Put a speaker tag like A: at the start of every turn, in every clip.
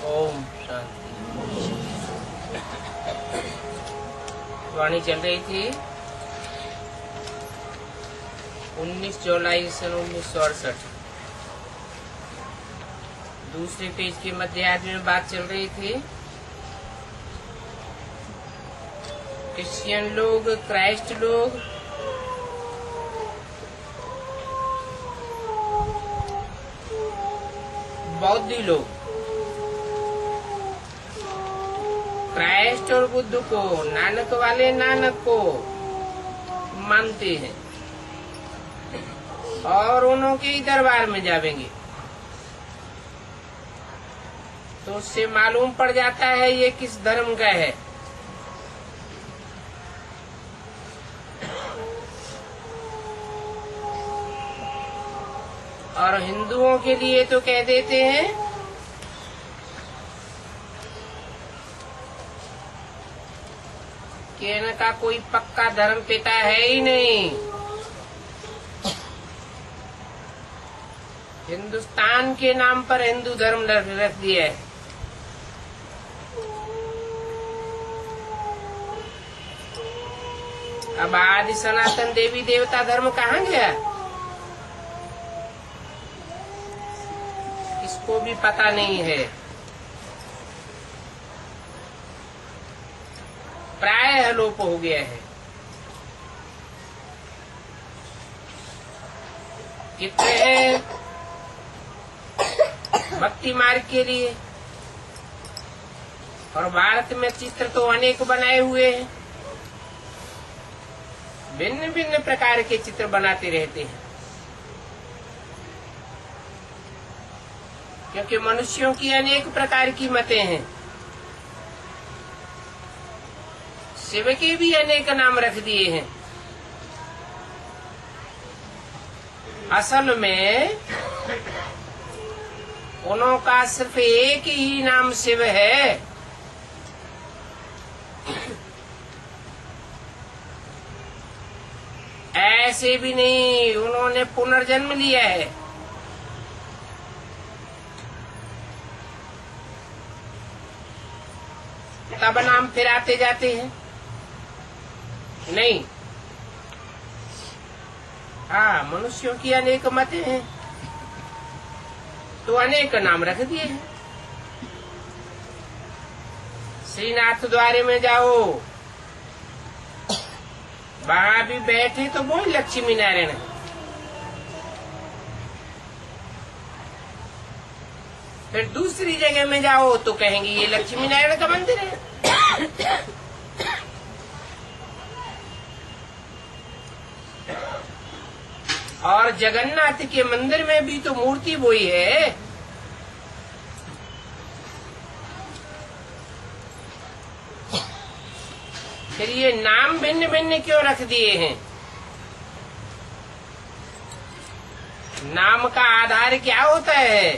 A: ओम शांति। वाणी चल रही थी 19 जुलाई सन 1968। दूसरे पेज के मध्यार्ध में बात चल रही थी क्रिश्चियन लोग, क्राइस्ट लोग, बौद्धी लोग क्राइस्ट और बुद्ध को, नानक वाले नानक को मानते हैं और उन्हों के ही दरबार में जावेंगे। तो उससे मालूम पड़ जाता है ये किस धर्म का है। और हिंदुओं के लिए तो कह देते हैं कि इनका कोई पक्का धर्म पिता है ही नहीं। हिंदुस्तान के नाम पर हिंदू धर्म रख दिया है। अब आदि सनातन देवी देवता धर्म कहाँ गया, इसको भी पता नहीं है। प्राय लोप हो गया है। कितने हैं भक्ति मार्ग के लिए, और भारत में चित्र तो अनेक बनाए हुए हैं। भिन्न भिन्न प्रकार के चित्र बनाते रहते हैं, क्योंकि मनुष्यों की अनेक प्रकार की मतें हैं। शिव के भी अनेक नाम रख दिए हैं। असल में उन्हों का सिर्फ एक ही नाम शिव है। ऐसे भी नहीं, उन्होंने पुनर्जन्म लिया है। तब नाम फिर आते जाते हैं नहीं। हाँ, मनुष्यों की अनेक मतें हैं तो अनेक नाम रख दिए हैं। श्रीनाथ द्वारे में जाओ, वहां भी बैठे तो वो लक्ष्मी नारायण है। फिर दूसरी जगह में जाओ तो कहेंगे ये लक्ष्मी नारायण का मंदिर है। और जगन्नाथ के मंदिर में भी तो मूर्ति वही है। फिर ये नाम भिन्न भिन्न क्यों रख दिए हैं? नाम का आधार क्या होता है?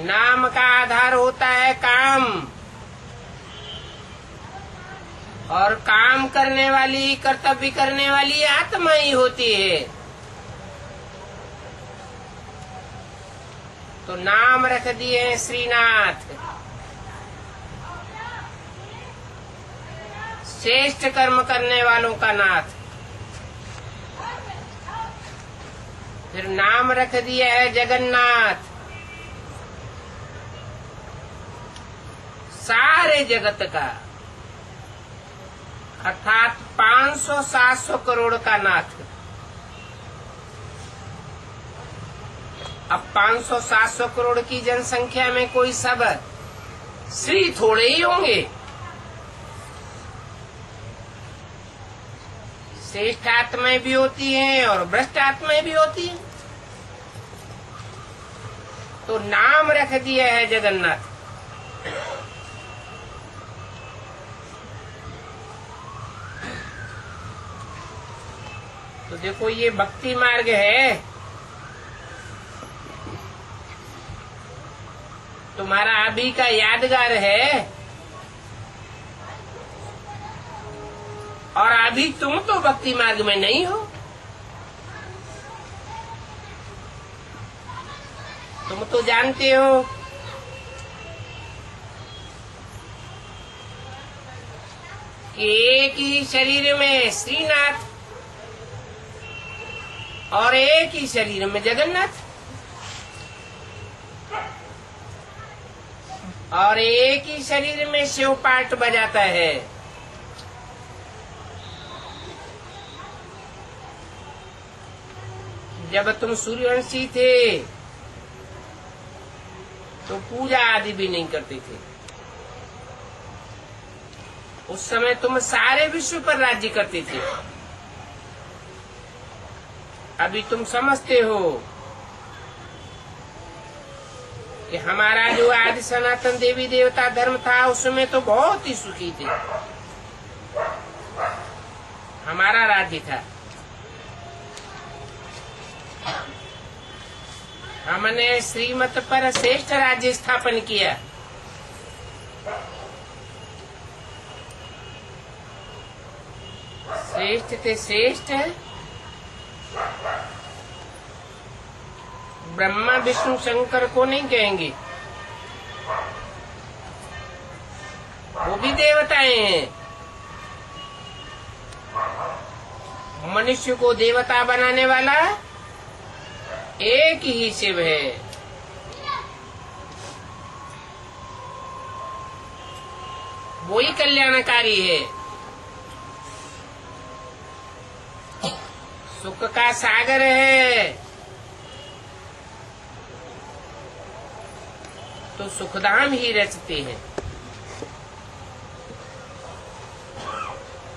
A: नाम का आधार होता है काम, और काम करने वाली, कर्तव्य करने वाली आत्मा ही होती है। तो नाम रख दिए हैं श्रीनाथ, श्रेष्ठ कर्म करने वालों का नाथ। फिर नाम रख दिया है जगन्नाथ, सारे जगत का, अर्थात 500-700 करोड़ का नाथ। अब 500-700 करोड़ की जनसंख्या में कोई सब श्री थोड़े ही होंगे। श्रेष्ठ आत्माएं भी होती हैं और भ्रष्ट आत्माएं भी होती हैं। तो नाम रख दिया है जगन्नाथ। तो देखो, ये भक्ति मार्ग है। तुम्हारा अभी का यादगार है, और अभी तुम तो भक्ति मार्ग में नहीं हो। तुम तो जानते हो कि एक ही शरीर में श्रीनाथ और एक ही शरीर में जगन्नाथ और एक ही शरीर में शिव पाठ बजाता है। जब तुम सूर्यवंशी थे तो पूजा आदि भी नहीं करते थे। उस समय तुम सारे विश्व पर राज्य करते थे। अभी तुम समझते हो कि हमारा जो आदि सनातन देवी देवता धर्म था उसमें तो बहुत ही सुखी थे, हमारा राज्य था। हमने श्रीमत पर श्रेष्ठ राज्य स्थापन किया। श्रेष्ठ थे श्रेष्ठ, ब्रह्मा विष्णु शंकर को नहीं कहेंगे, वो भी देवताएं हैं। मनुष्य को देवता बनाने वाला एक ही शिव है। वो ही कल्याणकारी है। सुख का सागर है तो सुखधाम ही रचते हैं।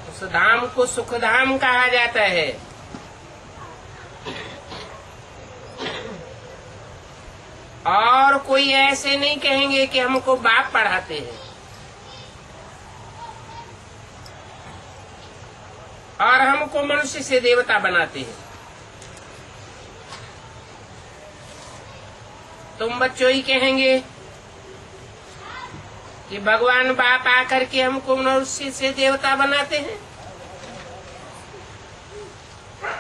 A: उस धाम को सुखधाम कहा जाता है। और कोई ऐसे नहीं कहेंगे कि हमको बाप पढ़ाते हैं और हमको मनुष्य से देवता बनाते हैं। तुम बच्चों ही कहेंगे कि भगवान बाप आकर के हमको मनुष्य से देवता बनाते हैं।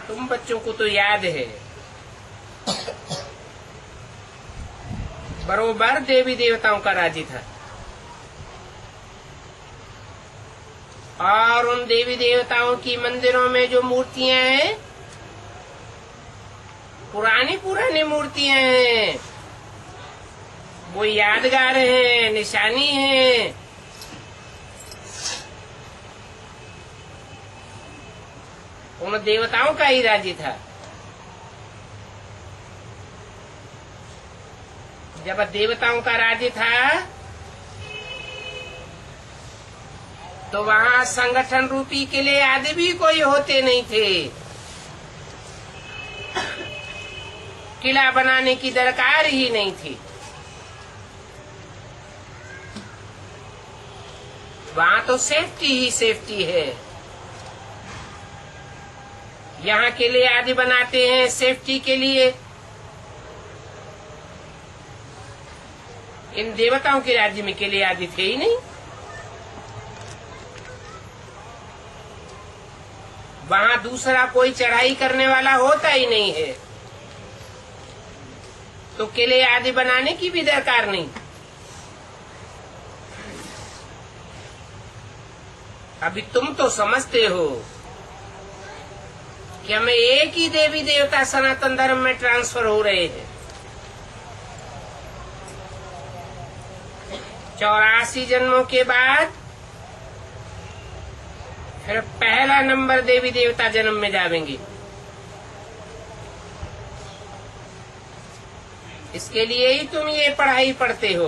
A: तुम बच्चों को तो याद है बरोबर देवी देवताओं का राज्य था और उन देवी देवताओं की मंदिरों में जो मूर्तियां हैं पुरानी पुरानी मूर्तियां हैं, वो यादगार हैं, निशानी हैं। उन देवताओं का ही राज्य था। जब देवताओं का राज्य था तो वहाँ संगठन रूपी किले आदि भी कोई होते नहीं थे। किला बनाने की दरकार ही नहीं थी। वहाँ तो सेफ्टी ही सेफ्टी है। यहाँ किले आदि बनाते हैं सेफ्टी के लिए। इन देवताओं के राज्य में किले आदि थे ही नहीं। वहाँ दूसरा कोई चढ़ाई करने वाला होता ही नहीं है, तो किले आदि बनाने की भी दरकार नहीं। अभी तुम तो समझते हो कि हमें एक ही देवी देवता सनातन धर्म में ट्रांसफर हो रहे हैं। 84 जन्मों के बाद फिर पहला नंबर देवी देवता जन्म में जावेंगे। इसके लिए ही तुम ये पढ़ाई पढ़ते हो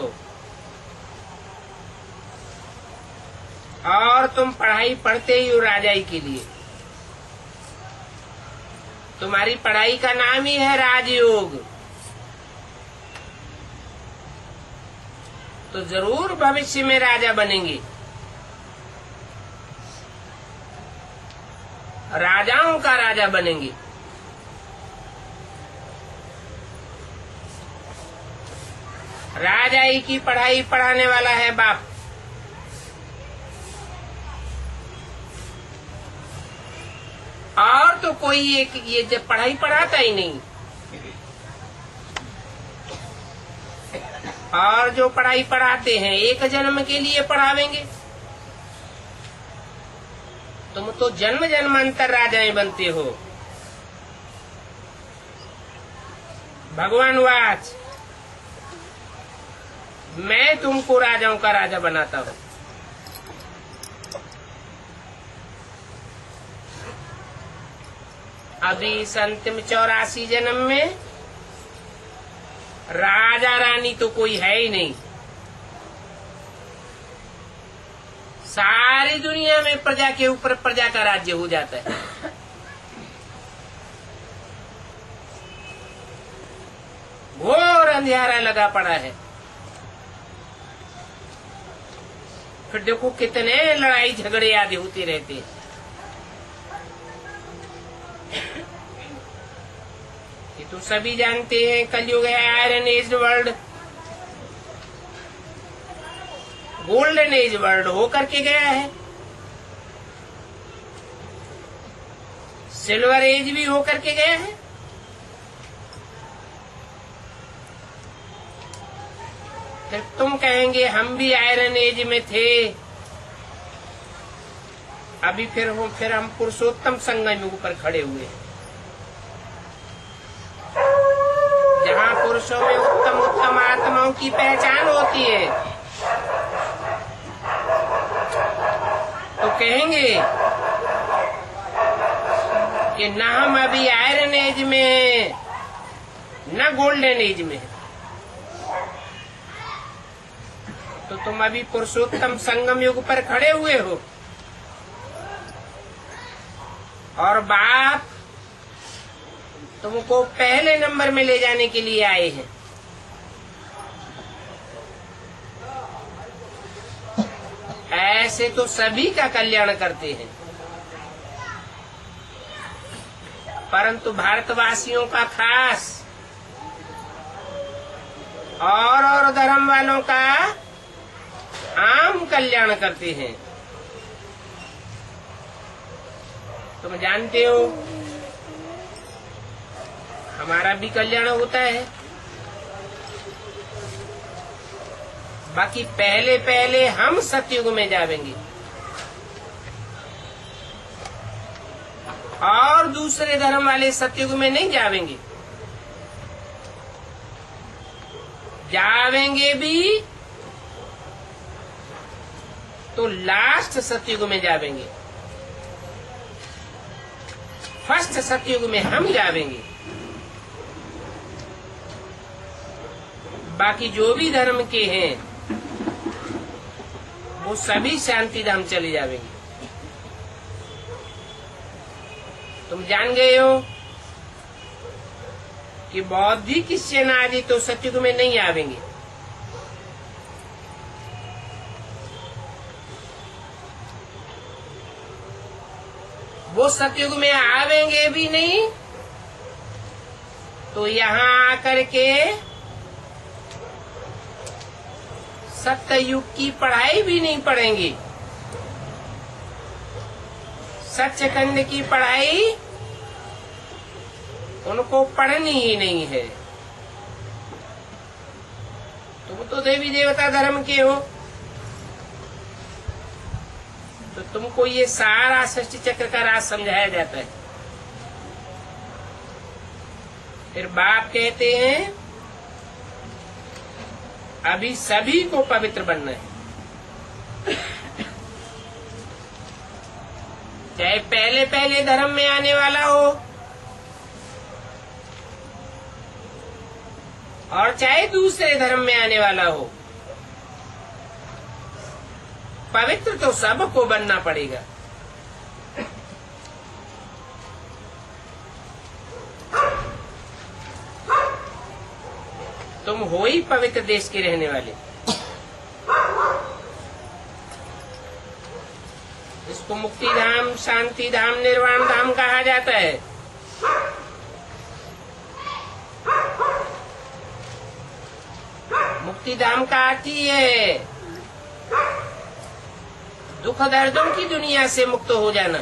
A: और तुम पढ़ाई पढ़ते ही हो राजाई के लिए। तुम्हारी पढ़ाई का नाम ही है राजयोग। तो जरूर भविष्य में राजा बनेंगे। राजाओं का राजा बनेंगे। राजाई की पढ़ाई पढ़ाने वाला है बाप। और तो कोई एक ये जब पढ़ाई पढ़ाता ही नहीं। और जो पढ़ाई पढ़ाते हैं एक जन्म के लिए पढ़ावेंगे। तुम तो जन्म जन्मांतर राजाएं बनते हो। भगवान वाच, मैं तुमको राजाओं का राजा बनाता हूं। अभी इस अंतिम 84 जन्म में राजा रानी तो कोई है ही नहीं। सारी दुनिया में प्रजा के ऊपर प्रजा का राज्य हो जाता है। घोर अंधियारा लगा पड़ा है। फिर देखो कितने लड़ाई झगड़े आदि होते रहते हैं। ये तो सभी जानते हैं, कलयुग है, iron age world, golden age world होकर के गया है। सिल्वर एज भी होकर के गया है। फिर तुम कहेंगे हम भी आयरन एज में थे, अभी फिर हम पुरुषोत्तम संगम युग पर खड़े हुए हैं, जहाँ पुरुषों में उत्तम उत्तम आत्माओं की पहचान होती है। तो कहेंगे कि न हम अभी आयरन एज में हैं, न गोल्डन एज में हैं। तो तुम अभी पुरुषोत्तम संगम युग पर खड़े हुए हो, और बाप तुमको पहले नंबर में ले जाने के लिए आए हैं। ऐसे तो सभी का कल्याण करते हैं, परंतु भारतवासियों का खास और धर्म वालों का आम कल्याण करते हैं। तुम जानते हो हमारा भी कल्याण होता है। बाकी पहले पहले हम सतयुग में जावेंगे और दूसरे धर्म वाले सतयुग में नहीं जावेंगे। जावेंगे भी तो लास्ट सतयुग में जावेंगे। फर्स्ट सतयुग में हम जावेंगे। बाकी जो भी धर्म के हैं वो सभी शांति धाम चले जावेंगे। तुम जान गए हो कि बौद्धिक क्रिश्चियन आदि तो सतयुग में नहीं आवेंगे। वो सतयुग में आवेंगे भी नहीं, तो यहाँ आकर के सत्ययुग की पढ़ाई भी नहीं पढ़ेंगे। सच्चखंड की पढ़ाई उनको पढ़नी ही नहीं है। तुम तो देवी देवता धर्म के हो, तो तुमको ये सारा सृष्टि चक्र का राज समझाया जाता है। फिर बाप कहते हैं अभी सभी को पवित्र बनना है। चाहे पहले पहले धर्म में आने वाला हो और चाहे दूसरे धर्म में आने वाला हो, पवित्र तो सबको बनना पड़ेगा। तुम हो ही पवित्र देश के रहने वाले। इसको मुक्ति धाम, शांति धाम, निर्वाण धाम कहा जाता है। मुक्ति धाम का अर्थ ही है दुख दर्दों की दुनिया से मुक्त हो जाना,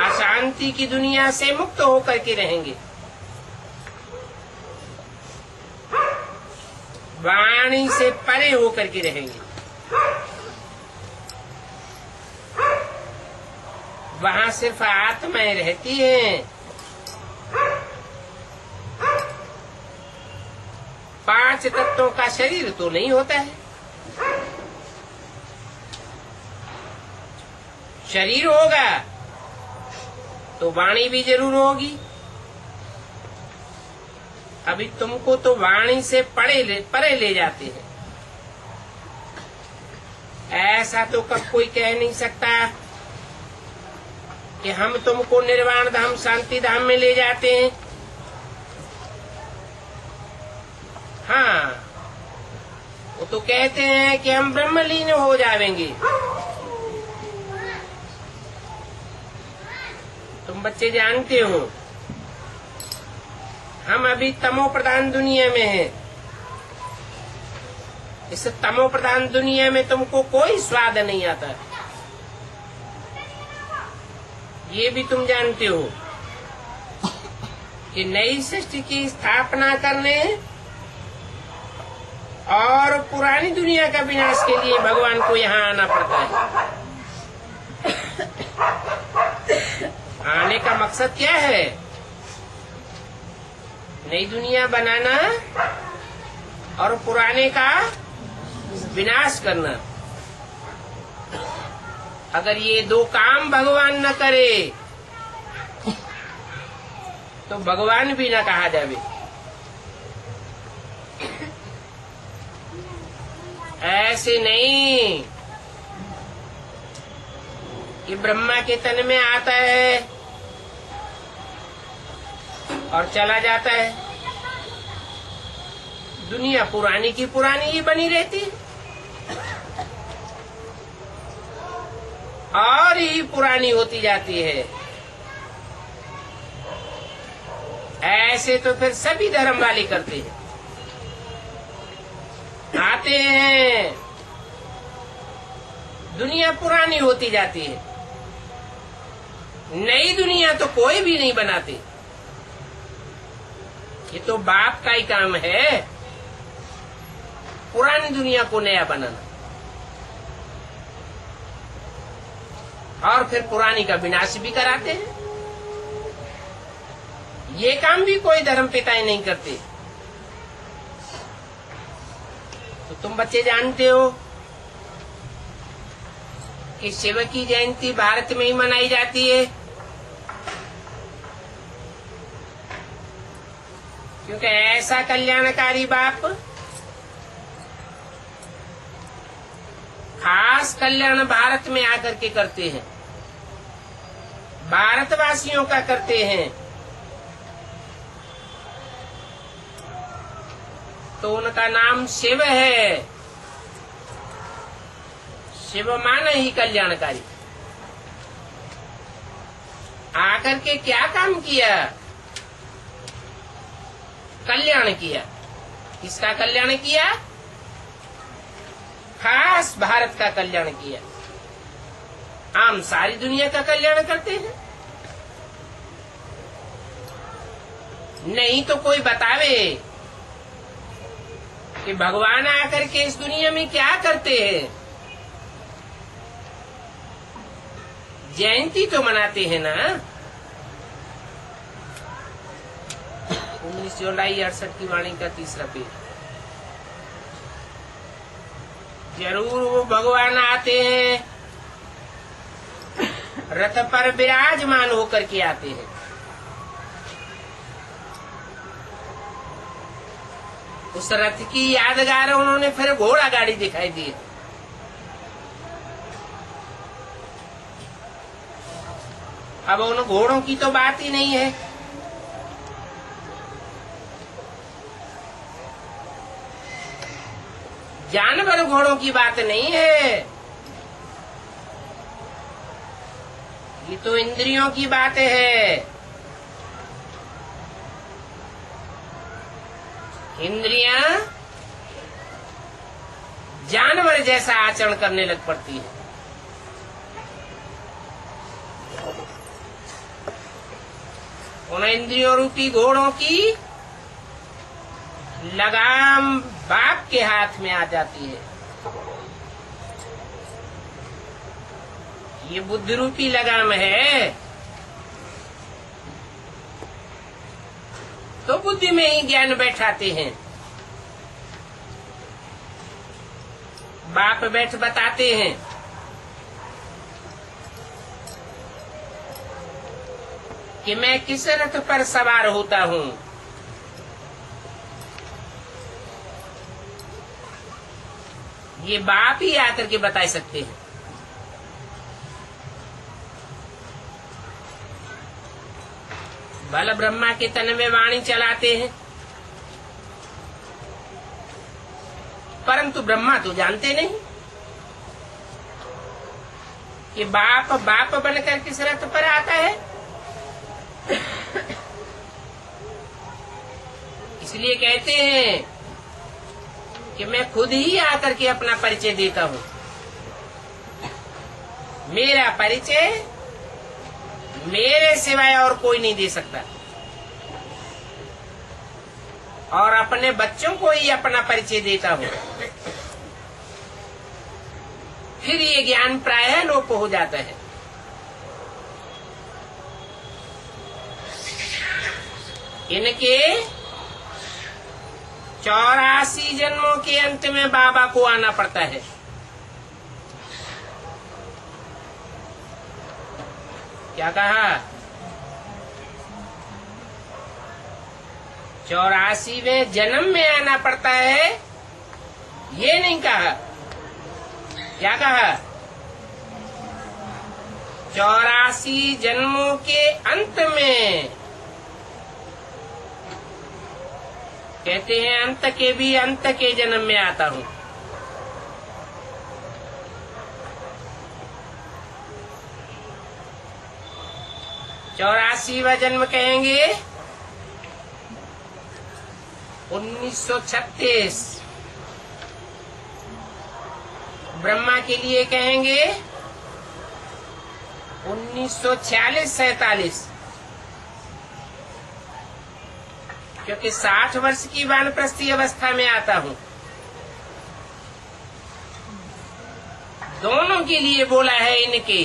A: अशांति की दुनिया से मुक्त होकर के रहेंगे। वाणी से परे होकर के रहेंगे। वहां सिर्फ आत्माएं रहती हैं। 5 तत्वों का शरीर तो नहीं होता है। शरीर होगा तो वाणी भी जरूर होगी। अभी तुमको तो वाणी से परे ले जाते हैं। ऐसा तो कब कोई कह नहीं सकता कि हम तुमको निर्वाण धाम, शांति धाम में ले जाते हैं। हाँ, वो तो कहते हैं कि हम ब्रह्मलीन हो जाएंगे। तुम बच्चे जानते हो, हम अभी तमो प्रधान दुनिया में हैं। इस तमो प्रधान दुनिया में तुमको कोई स्वाद नहीं आता। ये भी तुम जानते हो कि नई सृष्टि की स्थापना करने और पुरानी दुनिया का विनाश के लिए भगवान को यहाँ आना पड़ता है। आने का मकसद क्या है? नई दुनिया बनाना और पुराने का विनाश करना। अगर ये 2 काम भगवान न करे तो भगवान भी न कहा जावे। ऐसे नहीं कि ब्रह्मा के तन में आता है और चला जाता है। दुनिया पुरानी की पुरानी ही बनी रहती है और ही पुरानी होती जाती है। ऐसे तो फिर सभी धर्म वाले करते हैं। आते हैं, दुनिया पुरानी होती जाती है। नई दुनिया तो कोई भी नहीं बनाते। ये तो बाप का ही काम है, पुरानी दुनिया को नया बनाना और फिर पुरानी का विनाश भी कराते हैं। ये काम भी कोई धर्म पिताएं नहीं करते। तो तुम बच्चे जानते हो कि शिव की जयंती भारत में ही मनाई जाती है, क्योंकि ऐसा कल्याणकारी बाप खास कल्याण भारत में आकर के करते हैं, भारतवासियों का करते हैं। तो उनका नाम शिव है। शिव माने ही कल्याणकारी। आकर के क्या काम किया? कल्याण किया। किसका कल्याण किया? खास भारत का कल्याण किया। आम सारी दुनिया का कल्याण करते हैं। नहीं तो कोई बतावे कि भगवान आकर के इस दुनिया में क्या करते हैं। जयंती तो मनाते हैं ना। 19 जुलाई 68 की वाणी का 3रा पेज। जरूर वो भगवान आते हैं, रथ पर विराजमान होकर के आते हैं। उस रथ की यादगार उन्होंने फिर घोड़ा गाड़ी दिखाई दी। अब उन घोड़ों की तो बात ही नहीं है। जानवर घोड़ों की बात नहीं है, ये तो इंद्रियों की बात है। इंद्रियां जानवर जैसा आचरण करने लग पड़ती है। उन इंद्रियों रूपी घोड़ों की लगाम बाप के हाथ में आ जाती है। ये बुद्धि रूपी लगाम है, तो बुद्धि में ही ज्ञान बैठाते हैं। बाप बैठ बताते हैं कि मैं किस रथ पर सवार होता हूँ। ये बाप ही आकर के बता सकते हैं। बल ब्रह्मा के तन में वाणी चलाते हैं, परंतु ब्रह्मा तो जानते नहीं कि बाप बाप बनकर किस रथ पर आता है। इसलिए कहते हैं कि मैं खुद ही आकर के अपना परिचय देता हूँ। मेरा परिचय मेरे सिवाय और कोई नहीं दे सकता, और अपने बच्चों को ही अपना परिचय देता हूँ। फिर ये ज्ञान प्रायः लोप हो जाता है। इनके 84 जन्मों के अंत में बाबा को आना पड़ता है। क्या कहा? 84वें जन्म में आना पड़ता है, ये नहीं कहा। क्या कहा? 84 जन्मों के अंत में। कहते हैं अंत के भी अंत के जन्म में आता हूँ। चौरासीवा जन्म कहेंगे 1936। ब्रह्मा के लिए कहेंगे 1946-47, क्योंकि 60 वर्ष की वानप्रस्थी अवस्था में आता हूँ। दोनों के लिए बोला है इनके,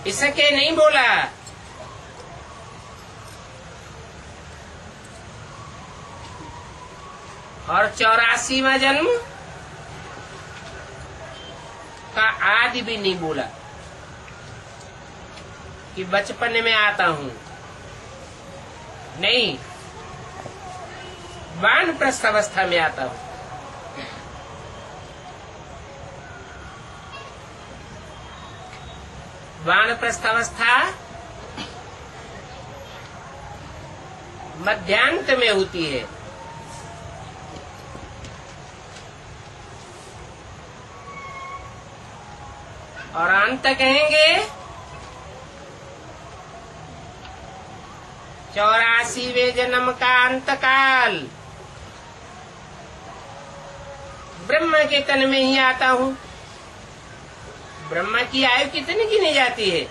A: इसके नहीं बोला। और 84वां जन्म का आदि भी नहीं बोला कि बचपन में आता हूँ। नहीं, वानप्रस्थ अवस्था में आता हूँ। वानप्रस्थ अवस्था मध्यांत में होती है, और अंत कहेंगे 84वें जन्म का अंतकाल। ब्रह्मा के तन में ही आता हूँ। ब्रह्मा की आयु कितनी गिनी जाती है?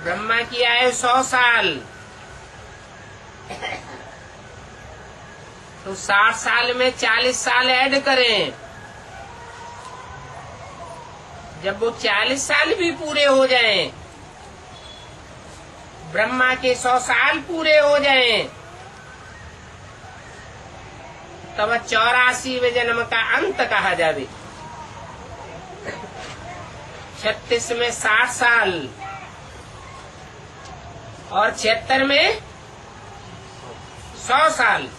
A: ब्रह्मा की आयु 100 साल। तो 60 साल में 40 साल ऐड करें। जब वो 40 साल भी पूरे हो जाएं, ब्रह्मा के 100 साल पूरे हो जाएं, तब 84वें जन्म का अंत कहा जावे। 36 में 60 साल और 76 में 100 साल।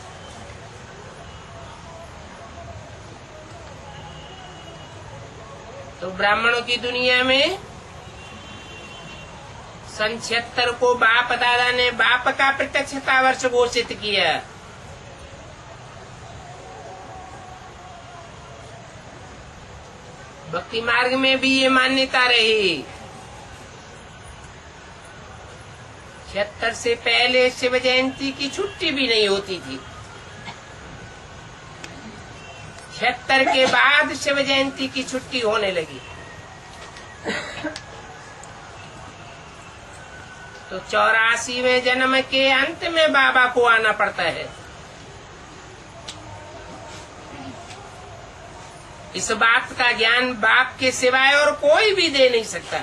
A: तो ब्राह्मणों की दुनिया में सन 76 को बाप दादा ने बाप का प्रत्यक्षता वर्ष घोषित किया। भक्ति मार्ग में भी ये मान्यता रही। 76 से पहले शिव जयंती की छुट्टी भी नहीं होती थी। 76 के बाद शिव जयंती की छुट्टी होने लगी। तो 84वें जन्म के अंत में बाबा को आना पड़ता है। इस बात का ज्ञान बाप के सिवाय और कोई भी दे नहीं सकता।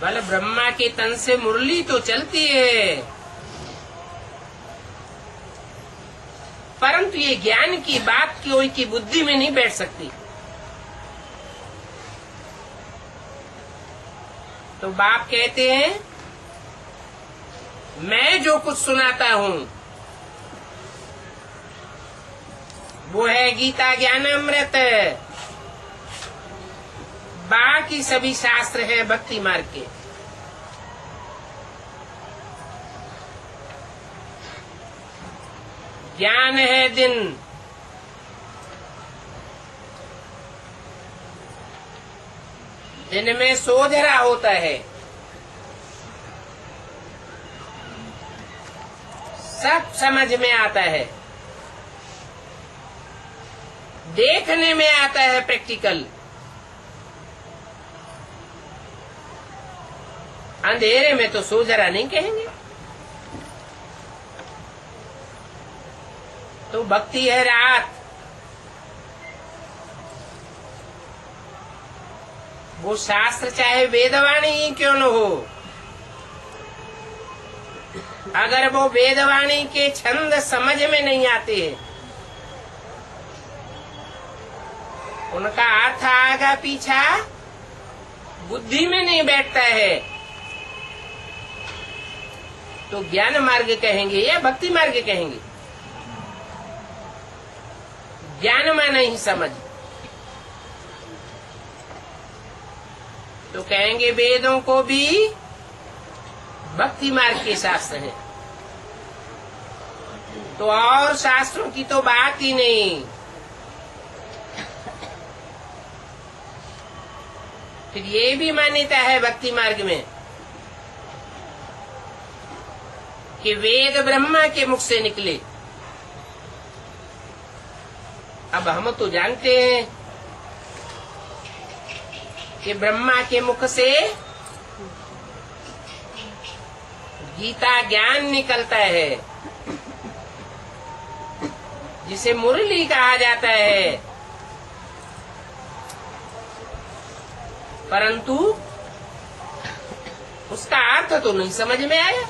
A: बल ब्रह्मा के तन से मुरली तो चलती है, परंतु ये ज्ञान की बात कोई की बुद्धि में नहीं बैठ सकती। तो बाप कहते हैं मैं जो कुछ सुनाता हूं वो है गीता ज्ञान अमृत, बाकी सभी शास्त्र है भक्ति मार्ग के। ज्ञान है दिन, दिन में सोधरा होता है, सब समझ में आता है, देखने में आता है प्रैक्टिकल। अंधेरे में तो सोजरा नहीं कहेंगे। तो भक्ति है रात, वो शास्त्र चाहे वेदवाणी ही क्यों न हो, अगर वो वेदवाणी के छंद समझ में नहीं आते, उनका अर्थ आगा पीछा बुद्धि में नहीं बैठता है, तो ज्ञान मार्ग कहेंगे या भक्ति मार्ग कहेंगे? ज्ञान में नहीं समझ तो कहेंगे वेदों को भी भक्ति मार्ग के शास्त्र हैं। तो और शास्त्रों की तो बात ही नहीं। फिर ये भी मान्यता है भक्ति मार्ग में कि वेद ब्रह्मा के मुख से निकले। अब हम तो जानते हैं कि ब्रह्मा के मुख से गीता ज्ञान निकलता है, जिसे मुरली कहा जाता है, परंतु उसका अर्थ तो नहीं समझ में आया।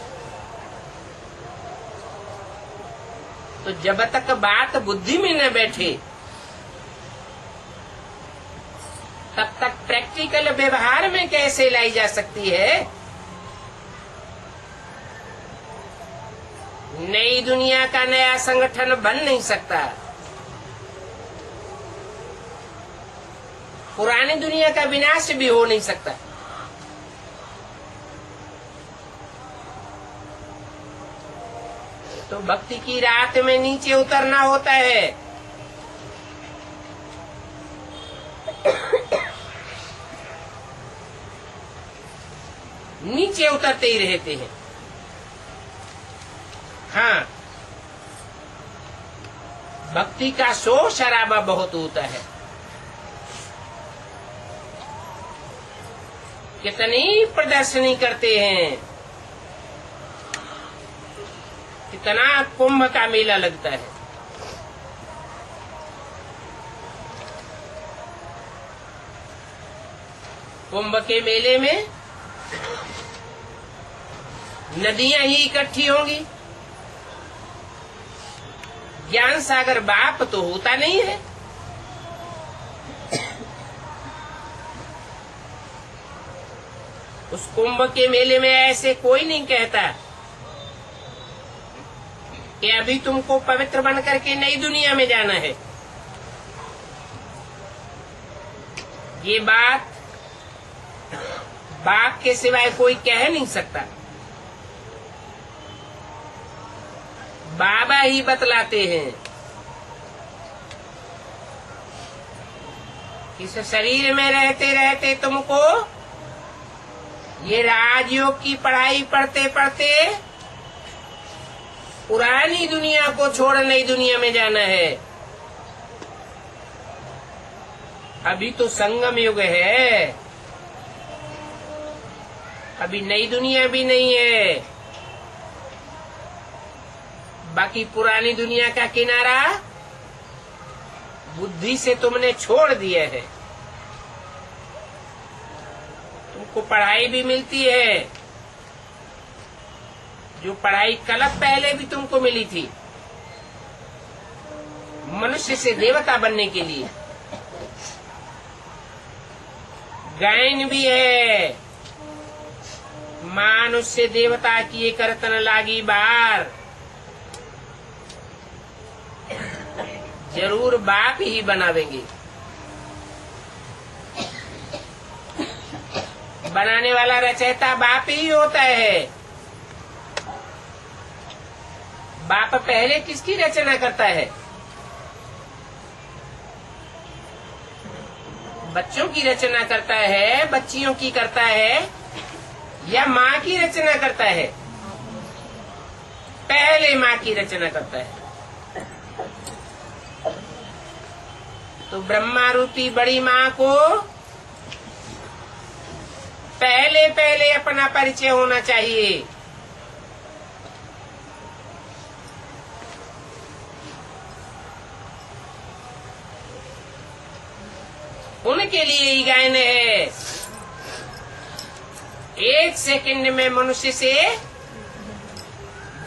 A: तो जब तक बात बुद्धि में न बैठे तब तक प्रैक्टिकल व्यवहार में कैसे लाई जा सकती है? नई दुनिया का नया संगठन बन नहीं सकता, पुरानी दुनिया का विनाश भी हो नहीं सकता। तो भक्ति की रात में नीचे उतरना होता है। नीचे उतरते ही रहते हैं। हाँ, भक्ति का शोर शराबा बहुत होता है। कितनी प्रदर्शनी करते हैं, कितना कुंभ का मेला लगता है। कुंभ के मेले में नदियां ही इकट्ठी होंगी, ज्ञान सागर बाप तो होता नहीं है। उस कुंभ के मेले में ऐसे कोई नहीं कहता कि अभी तुमको पवित्र बन करके नई दुनिया में जाना है। ये बात बाप के सिवाय कोई कह नहीं सकता। बाबा ही बतलाते हैं। इस शरीर में रहते रहते तुमको ये राजयोग की पढ़ाई पढ़ते पढ़ते पुरानी दुनिया को छोड़ नई दुनिया में जाना है। अभी तो संगम युग है, अभी नई दुनिया भी नहीं है। बाकी पुरानी दुनिया का किनारा बुद्धि से तुमने छोड़ दिया है। तुमको पढ़ाई भी मिलती है, जो पढ़ाई कल्प पहले भी तुमको मिली थी, मनुष्य से देवता बनने के लिए। गायन भी है, मानुष्य देवता किए करतन लागी बार। जरूर बाप ही बनावेंगे। बनाने वाला रचयिता बाप ही होता है। बाप पहले किसकी रचना करता है? बच्चों की रचना करता है, बच्चियों की करता है, या माँ की रचना करता है? पहले माँ की रचना करता है। तो ब्रह्मा रूपी बड़ी माँ को पहले पहले अपना परिचय होना चाहिए। उनके लिए ही गायन है। एक सेकंड में मनुष्य से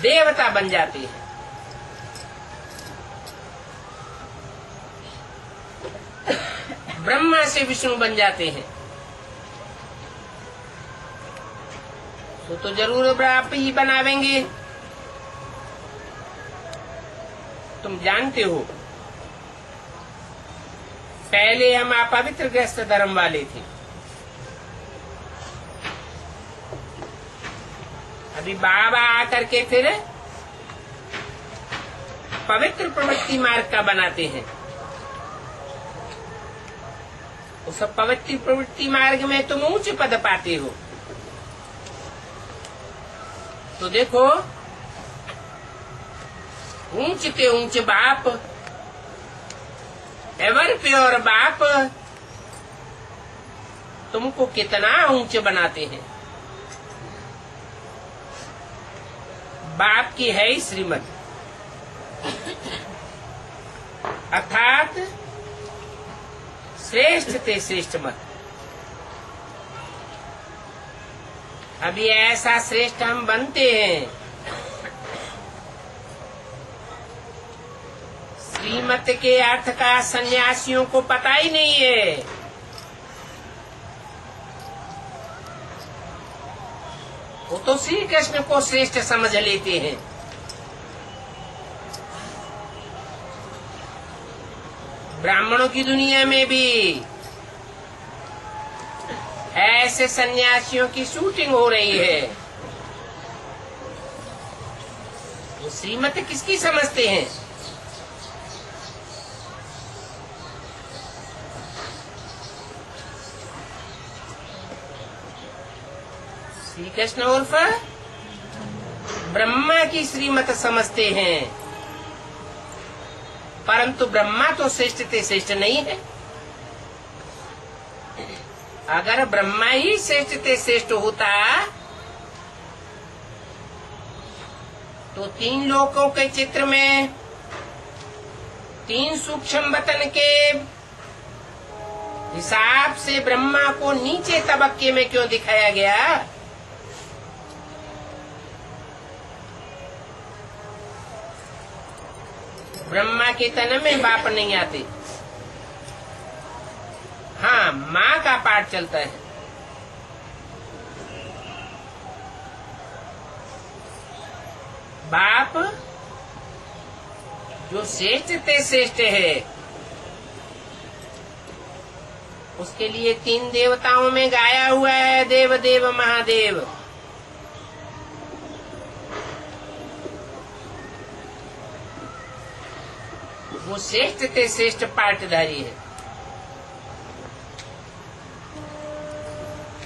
A: देवता बन जाती है। ब्रह्मा से विष्णु बन जाते हैं। तो जरूर आप ही बनावेंगे। तुम जानते हो, पहले हम अपवित्र ग्रस्त धर्म वाले थे। अभी बाबा आकर के फिर पवित्र प्रवृत्ति मार्ग का बनाते हैं। उस पवित्र प्रवृत्ति मार्ग में तुम ऊंच पद पाते हो। तो देखो, ऊंच के ऊंच बाप, एवर प्योर बाप तुमको कितना ऊंच बनाते हैं। बाप की है ही श्रीमत, अर्थात श्रेष्ठ ते श्रेष्ठ मत। अभी ऐसा श्रेष्ठ हम बनते हैं। श्रीमत के अर्थ का सन्यासियों को पता ही नहीं है। वो तो श्री कृष्ण को श्रेष्ठ समझ लेते हैं। ब्राह्मणों की दुनिया में भी ऐसे सन्यासियों की शूटिंग हो रही है। वो श्रीमत किसकी समझते हैं? श्री कृष्ण उर्फ ब्रह्मा की श्रीमत समझते हैं। परंतु ब्रह्मा तो श्रेष्ठ ते श्रेष्ठ नहीं है। अगर ब्रह्मा ही श्रेष्ठ ते श्रेष्ठ होता तो तीन लोकों के चित्र में तीन सूक्ष्म वतन के हिसाब से ब्रह्मा को नीचे तबक्के में क्यों दिखाया गया? ब्रह्मा के तन में बाप नहीं आते। हाँ, माँ का पाठ चलता है। बाप जो श्रेष्ठ ते श्रेष्ठ है, उसके लिए तीन देवताओं में गाया हुआ है, देव देव महादेव। वो श्रेष्ठ ते श्रेष्ठ पाठधारी है।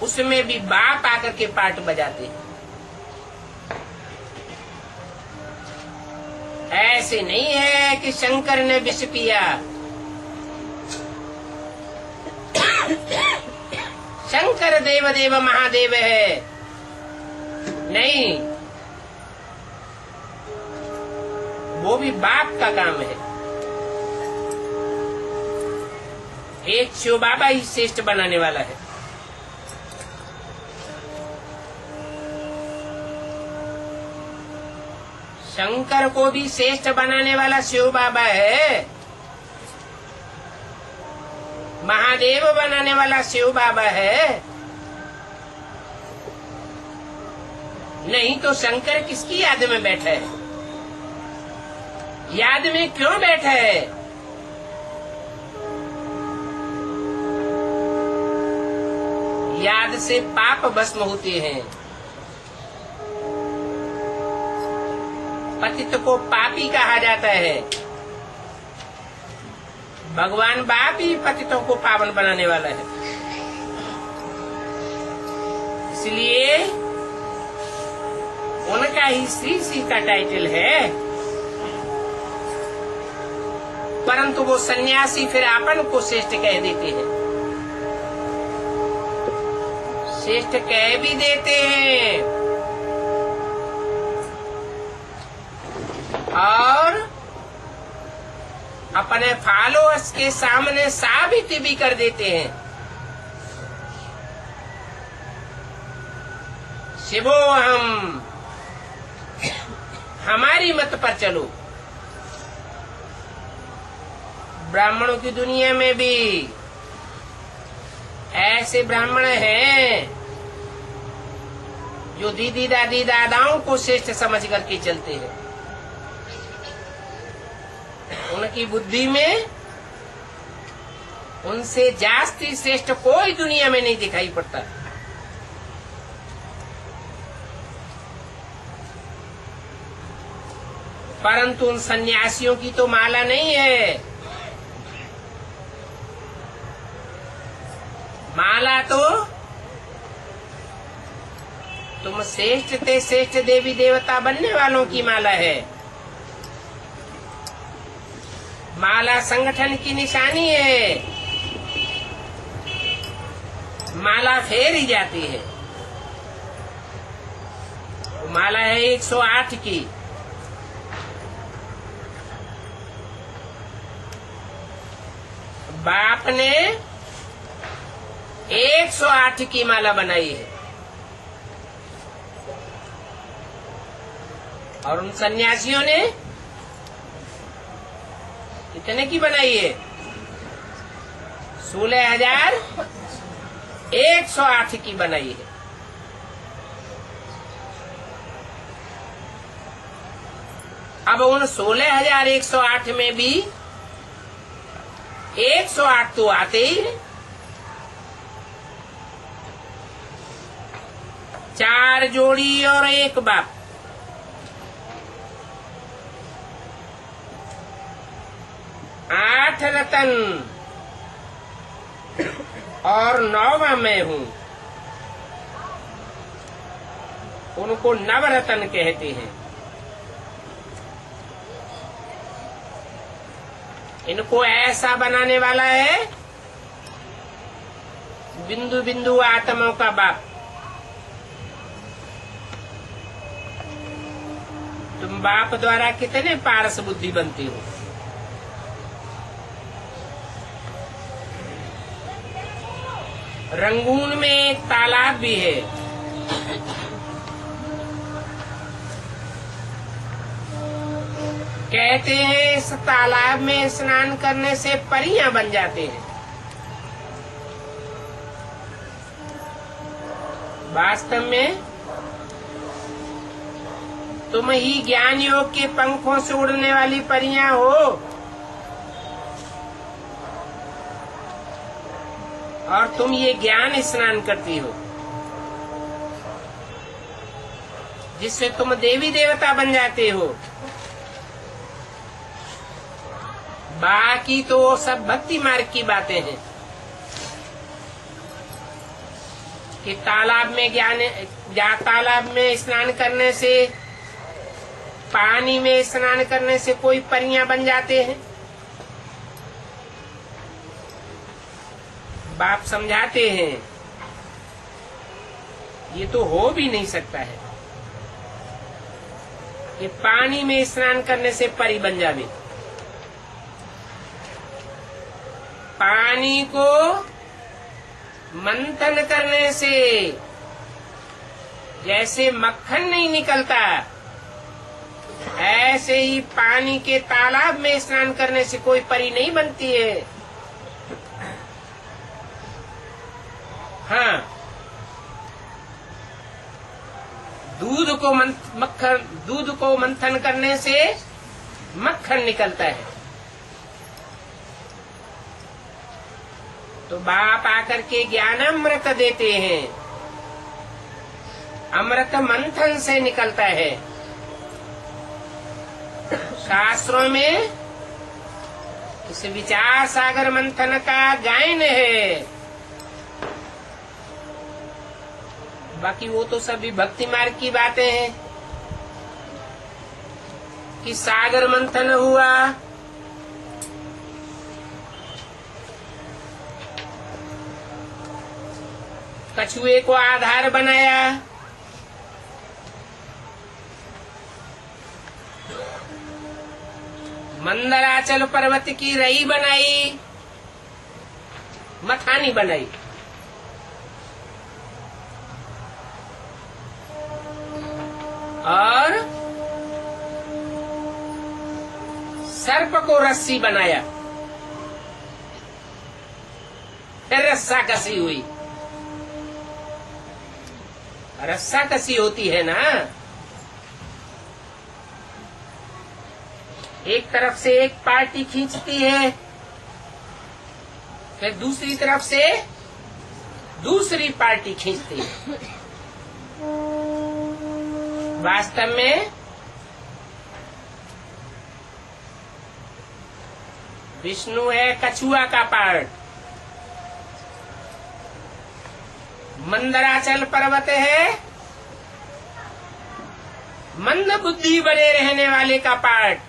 A: उसमें भी बाप आकर के पाठ बजाते हैं। ऐसे नहीं है कि शंकर ने विष पिया। शंकर देव देव महादेव है, नहीं, वो भी बाप का काम है। एक शिव बाबा ही श्रेष्ठ बनाने वाला है। शंकर को भी श्रेष्ठ बनाने वाला शिव बाबा है, महादेव बनाने वाला शिव बाबा है। नहीं तो शंकर किसकी याद में बैठा है? याद में क्यों बैठा है? याद से पाप भस्म होते हैं। पतित को पापी कहा जाता है। भगवान बाप ही पतितों को पावन बनाने वाला है। इसलिए उनका ही श्री श्री का टाइटल है। परंतु वो सन्यासी फिर अपन को श्रेष्ठ कह देते हैं, श्रेष्ठ कह भी देते हैं और अपने फॉलोअर्स के सामने साबित भी कर देते हैं। शिवो हम, हमारी मत पर चलो। ब्राह्मणों की दुनिया में भी ऐसे ब्राह्मण हैं जो दीदी दादी दादाओं को श्रेष्ठ समझ करके चलते हैं। उनकी बुद्धि में उनसे जास्ती श्रेष्ठ कोई दुनिया में नहीं दिखाई पड़ता। परंतु उन सन्यासियों की तो माला नहीं है। माला तो तुम श्रेष्ठ ते श्रेष्ठ देवी देवता बनने वालों की माला है। माला संगठन की निशानी है। माला फेरी जाती है। माला है 108 की। बाप ने 108 की माला बनाई है और उन सन्यासियों ने कितने की बनाई है? 16,108 की बनाई है। अब उन 16,108 में भी 108 तो आते ही है। 4 जोड़ी और 1 बाप। 8 रतन और 9वां मैं हूँ। उनको नवरत्न कहते हैं। इनको ऐसा बनाने वाला है बिंदु बिंदु आत्माओं का बाप। तुम बाप द्वारा कितने पारस बुद्धि बनते हो। रंगून में एक तालाब भी है। कहते हैं इस तालाब में स्नान करने से परियां बन जाते हैं। वास्तव में तुम ही ज्ञान योग के पंखों से उड़ने वाली परियां हो और तुम ये ज्ञान स्नान करती हो जिससे तुम देवी देवता बन जाते हो। बाकी तो सब भक्ति मार्ग की बातें हैं कि तालाब में स्नान करने से, पानी में स्नान करने से कोई परियां बन जाते हैं। बाप समझाते हैं ये तो हो भी नहीं सकता है कि पानी में स्नान करने से परी बन जावे। पानी को मंथन करने से जैसे मक्खन नहीं निकलता, ऐसे ही पानी के तालाब में स्नान करने से कोई परी नहीं बनती है। हाँ, दूध को मंथन करने से मक्खन निकलता है। तो बाप आकर के ज्ञान अमृत देते हैं, अमृत मंथन से निकलता है। शास्त्रों में इस विचार सागर मंथन का गायन है। बाकी वो तो सभी भक्ति मार्ग की बातें हैं कि सागर मंथन हुआ, कछुए को आधार बनाया, मंदराचल पर्वत की रई बनाई, मथानी बनाई। और सर्प को रस्सी बनाया, फिर रस्सा कसी हुई। रस्सा कसी होती है ना, एक तरफ से एक पार्टी खींचती है, फिर दूसरी तरफ से दूसरी पार्टी खींचती है। वास्तव में विष्णु है कछुआ का पार्ट, मंदराचल पर्वत है मंद बुद्धि बने रहने वाले का पार्ट,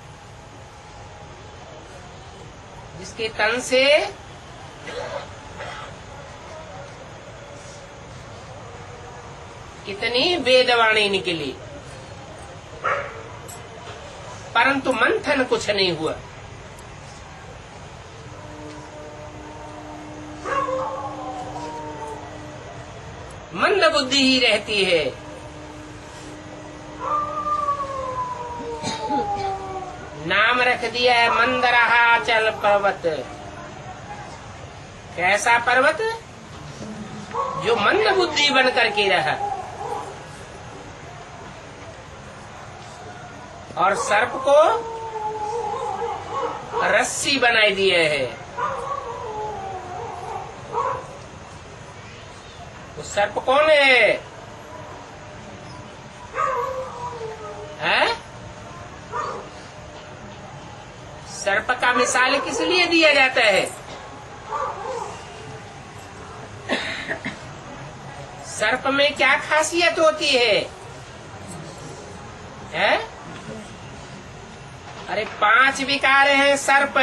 A: जिसके तन से कितनी वेदवाणी निकली, परंतु मंथन कुछ नहीं हुआ। मंद बुद्धि ही रहती है। नाम रख दिया है मंदराचल पर्वत। कैसा पर्वत? जो मंद बुद्धि बन करके रहा। और सर्प को रस्सी बनाई दिए है। वो सर्प कौन है? हैं? सर्प का मिसाल किस लिए दिया जाता है? सर्प में क्या खासियत होती है? हैं? अरे 5 विकार हैं सर्प।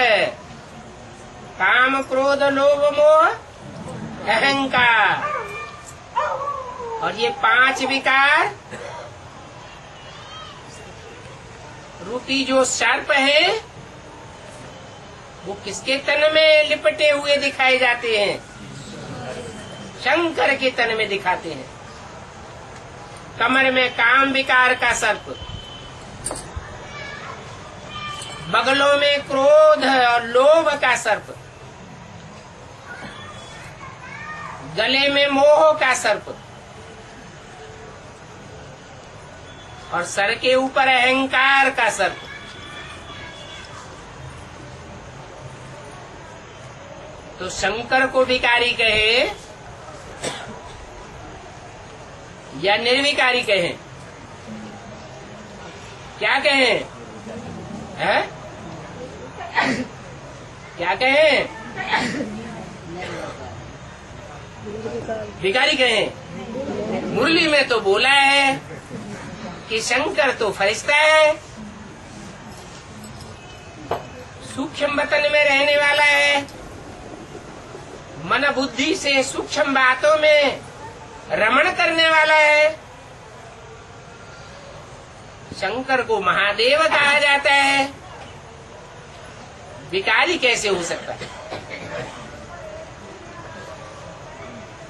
A: काम, क्रोध, लोभ, मोह, अहंकार। और ये 5 विकार रूपी जो सर्प है, वो किसके तन में लिपटे हुए दिखाए जाते हैं? शंकर के तन में दिखाते हैं। कमर में काम विकार का सर्प, बगलों में क्रोध और लोभ का सर्प, गले में मोह का सर्प, और सर के ऊपर अहंकार का सर्प। तो शंकर को विकारी कहे या निर्विकारी कहें? क्या कहें? है? क्या कहें? विकारी कहें। मुरली में तो बोला है कि शंकर तो फरिश्ता है, सूक्ष्म वतन में रहने वाला है, मन बुद्धि से सूक्ष्म बातों में रमण करने वाला है। शंकर को महादेव कहा जाता है, विकारी कैसे हो सकता है?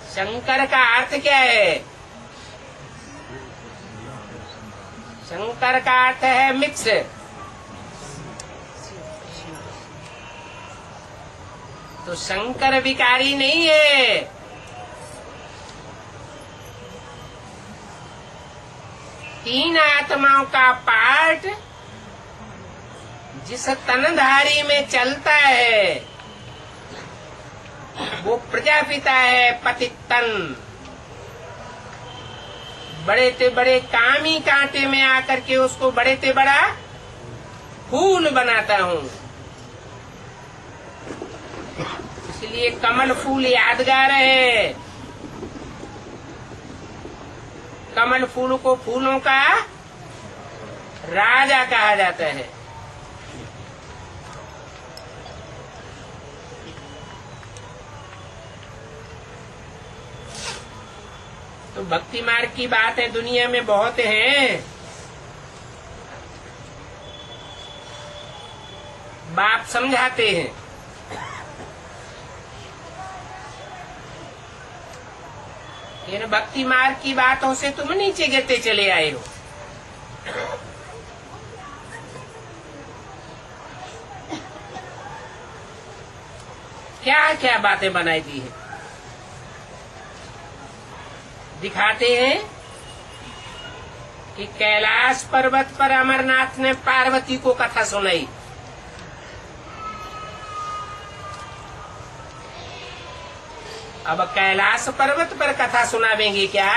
A: शंकर का अर्थ क्या है? शंकर का अर्थ है मिक्स। तो शंकर विकारी नहीं है। तीन आत्माओं का पार्ट जिस तनधारी में चलता है वो प्रजापिता है, पतित तन। बड़े ते बड़े कामी कांटे में आकर के उसको बड़े ते बड़ा फूल बनाता हूँ। इसलिए कमल फूल यादगार है। कमल फूल को फूलों का राजा कहा जाता है। तो भक्ति मार्ग की बात है, दुनिया में बहुत है। बाप समझाते हैं, इन भक्ति मार्ग की बातों से तुम नीचे गिरते चले आए हो। क्या क्या बातें बनाई दी है। दिखाते हैं कि कैलाश पर्वत पर अमरनाथ ने पार्वती को कथा सुनाई। अब कैलाश पर्वत पर कथा सुनावेंगे क्या?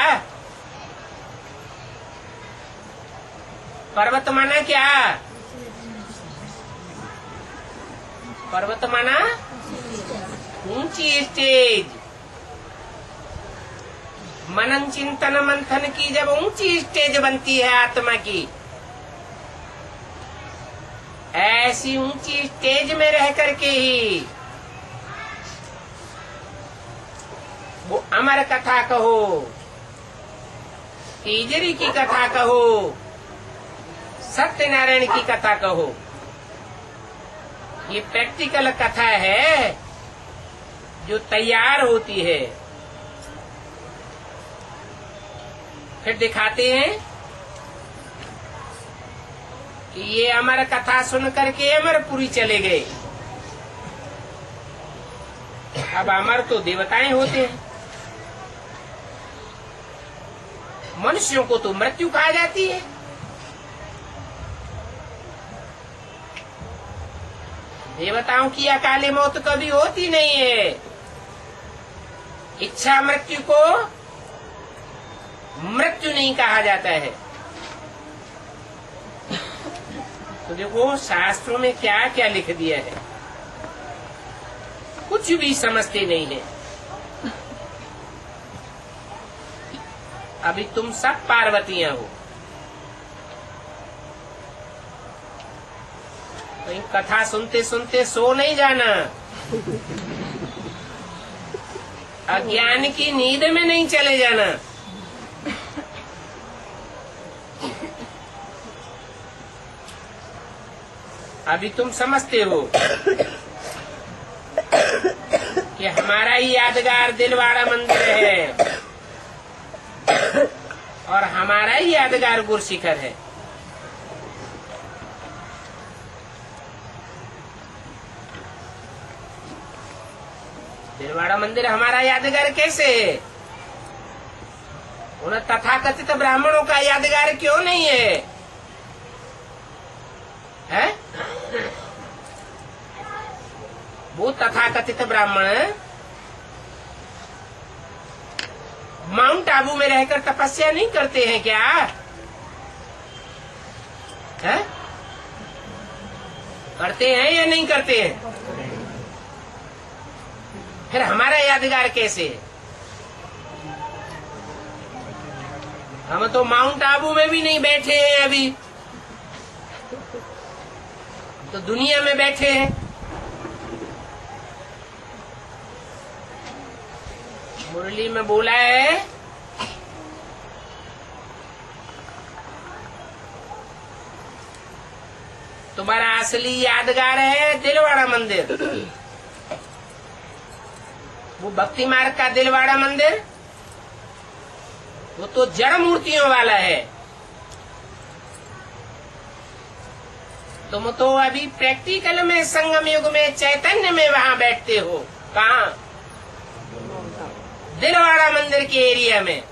A: पर्वत माना क्या? पर्वत माना ऊंची स्टेज। मनन चिंतन मंथन की जब ऊंची स्टेज बनती है आत्मा की, ऐसी ऊंची स्टेज में रह करके ही वो अमर कथा कहो, तीजरी की कथा कहो, सत्यनारायण की कथा कहो, ये प्रैक्टिकल कथा है जो तैयार होती है। फिर दिखाते हैं कि ये अमर कथा सुन करके अमरपुरी चले गए। अब अमर तो देवताएं होते हैं, मनुष्यों को तो मृत्यु कहा जाती है। देवताओं की अकाले मौत कभी होती नहीं है। इच्छा मृत्यु को मृत्यु नहीं कहा जाता है। तो देखो शास्त्रों में क्या क्या लिख दिया है, कुछ भी समझते नहीं है। अभी तुम सब पार्वतियां हो, कहीं कथा सुनते सुनते सो नहीं जाना, अज्ञान की नींद में नहीं चले जाना। अभी तुम समझते हो कि हमारा ही यादगार दिलवाड़ा मंदिर है और हमारा ही यादगार गुरशिखर है। दिलवाड़ा मंदिर हमारा यादगार कैसे है? उन तथाकथित ब्राह्मणों का यादगार क्यों नहीं है? है? वो तथाकथित ब्राह्मण माउंट आबू में रहकर तपस्या नहीं करते हैं क्या? है? करते हैं या नहीं करते हैं? फिर हमारा यादगार कैसे है? हम तो माउंट आबू में भी नहीं बैठे हैं अभी, तो दुनिया में बैठे हैं। मुरली में बोला है तुम्हारा असली यादगार है दिलवाड़ा मंदिर, वो भक्ति मार्ग का दिलवाड़ा मंदिर, वो तो जड़ मूर्तियों वाला है। तुम तो अभी प्रैक्टिकल में संगम युग में चैतन्य में वहां बैठते हो। कहाँ? दिलवाड़ा मंदिर के एरिया में।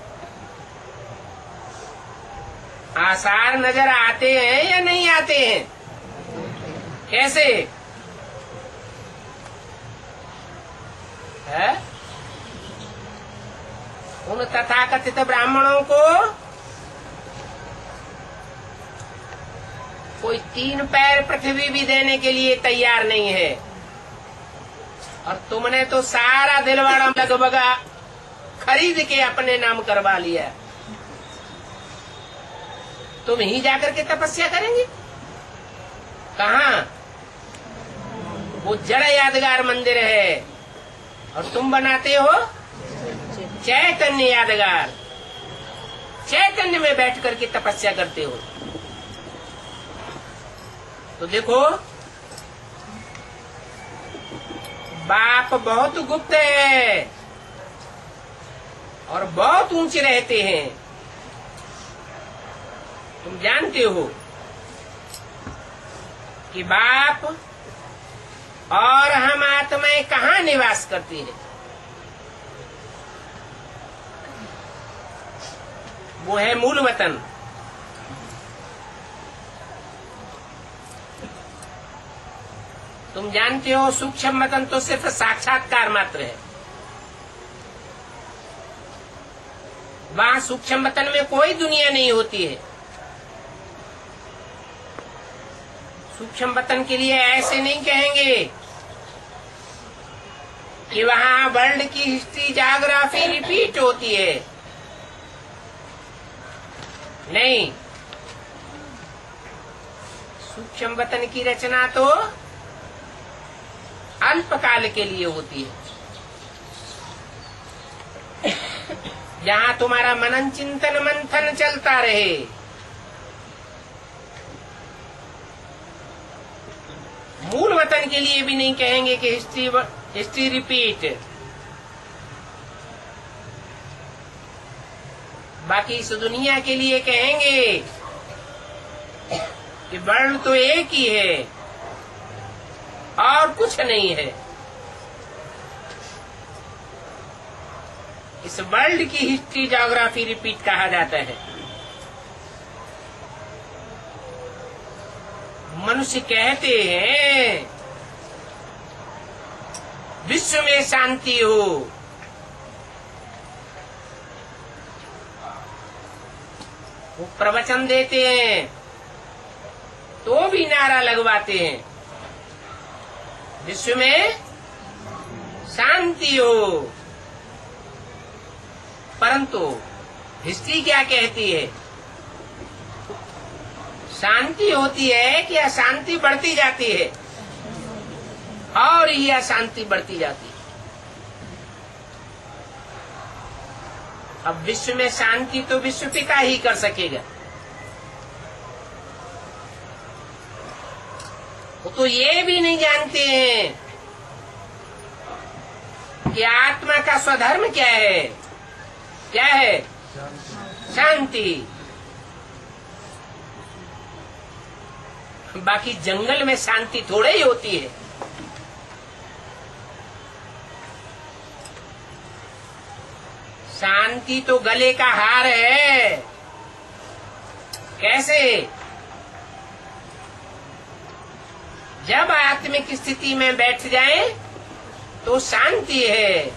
A: आसार नजर आते हैं या नहीं आते हैं? कैसे है? उन तथाकथित ब्राह्मणों को कोई 3 पैर पृथ्वी भी देने के लिए तैयार नहीं है, और तुमने तो सारा दिलवाड़ा लगभग खरीद के अपने नाम करवा लिया। तुम ही जाकर के तपस्या करेंगे? कहाँ? वो जड़ यादगार मंदिर है, और तुम बनाते हो चैतन्य यादगार। चैतन्य में बैठ करके तपस्या करते हो। तो देखो, बाप बहुत गुप्त है और बहुत ऊंचे रहते हैं। तुम जानते हो कि बाप और हम आत्माएं कहाँ निवास करती हैं? वो है मूल वतन। तुम जानते हो सूक्ष्म वतन तो सिर्फ साक्षात्कार मात्र है। वहां सूक्ष्म वतन में कोई दुनिया नहीं होती है। सूक्ष्म वतन के लिए ऐसे नहीं कहेंगे कि वहां वर्ल्ड की हिस्ट्री ज्योग्राफी रिपीट होती है। नहीं, सूक्ष्म वतन की रचना तो अल्पकाल के लिए होती है, जहाँ तुम्हारा मनन चिंतन मंथन चलता रहे। मूल वतन के लिए भी नहीं कहेंगे कि हिस्ट्री रिपीट। बाकी इस दुनिया के लिए कहेंगे कि वर्ल्ड तो एक ही है और कुछ नहीं है। इस वर्ल्ड की हिस्ट्री ज्योग्राफी रिपीट कहा जाता है। मनुष्य कहते हैं विश्व में शांति हो, वो प्रवचन देते हैं तो भी नारा लगवाते हैं विश्व में शांति हो, परंतु हिस्ट्री क्या कहती है? शांति होती है कि अशांति बढ़ती जाती है, और ही अशांति बढ़ती जाती है। अब विश्व में शांति तो विश्व पिता ही कर सकेगा। वो तो ये भी नहीं जानते हैं कि आत्मा का स्वधर्म क्या है। क्या है? शांति। बाकी जंगल में शांति थोड़े ही होती है। शांति तो गले का हार है। कैसे? जब आत्मिक स्थिति में बैठ जाए तो शांति है,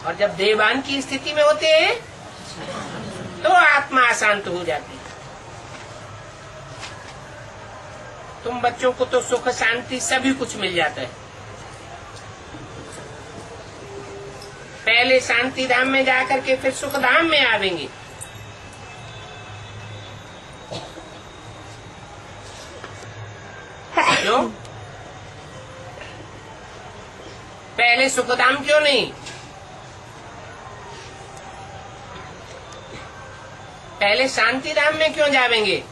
A: और जब देवान की स्थिति में होते हैं तो आत्मा अशांत हो जाती है। तुम बच्चों को तो सुख शांति सभी कुछ मिल जाता है। पहले शांति धाम में जाकर के फिर सुख धाम में आवेंगे। क्यों? पहले सुख धाम क्यों नहीं? पहले शांति धाम में क्यों जावेंगे?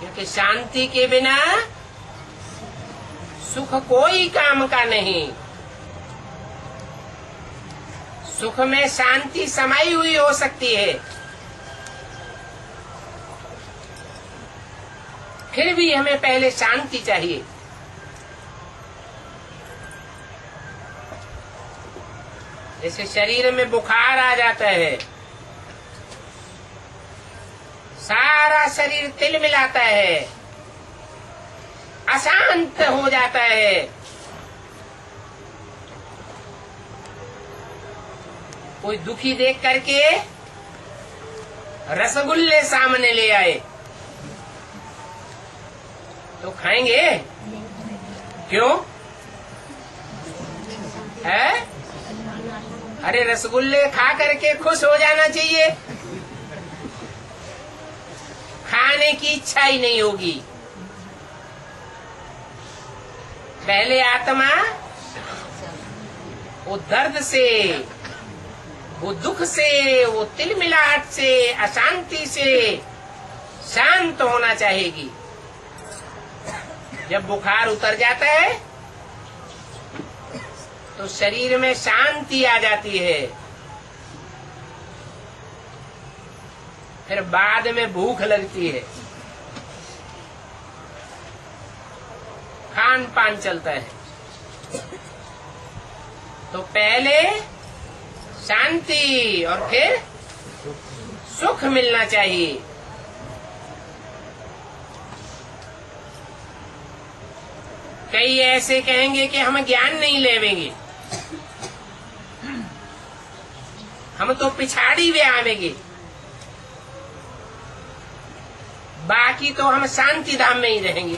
A: क्योंकि शांति के बिना सुख कोई काम का नहीं। सुख में शांति समाई हुई हो सकती है, फिर भी हमें पहले शांति चाहिए। जैसे शरीर में बुखार आ जाता है, सारा शरीर तिलमिलाता है, अशांत हो जाता है। कोई दुखी देख करके रसगुल्ले सामने ले आए तो खाएंगे? क्यों है? अरे रसगुल्ले खा करके खुश हो जाना चाहिए, खाने की इच्छा ही नहीं होगी। पहले आत्मा वो दर्द से, वो दुख से, वो तिलमिलाहट से, अशांति से शांत होना चाहेगी। जब बुखार उतर जाता है तो शरीर में शांति आ जाती है, फिर बाद में भूख लगती है, खान पान चलता है। तो पहले शांति और फिर सुख मिलना चाहिए। कई ऐसे कहेंगे कि हम ज्ञान नहीं लेवेंगे, हम तो पिछाड़ी में आवेंगे, बाकी तो हम शांति धाम में ही रहेंगे।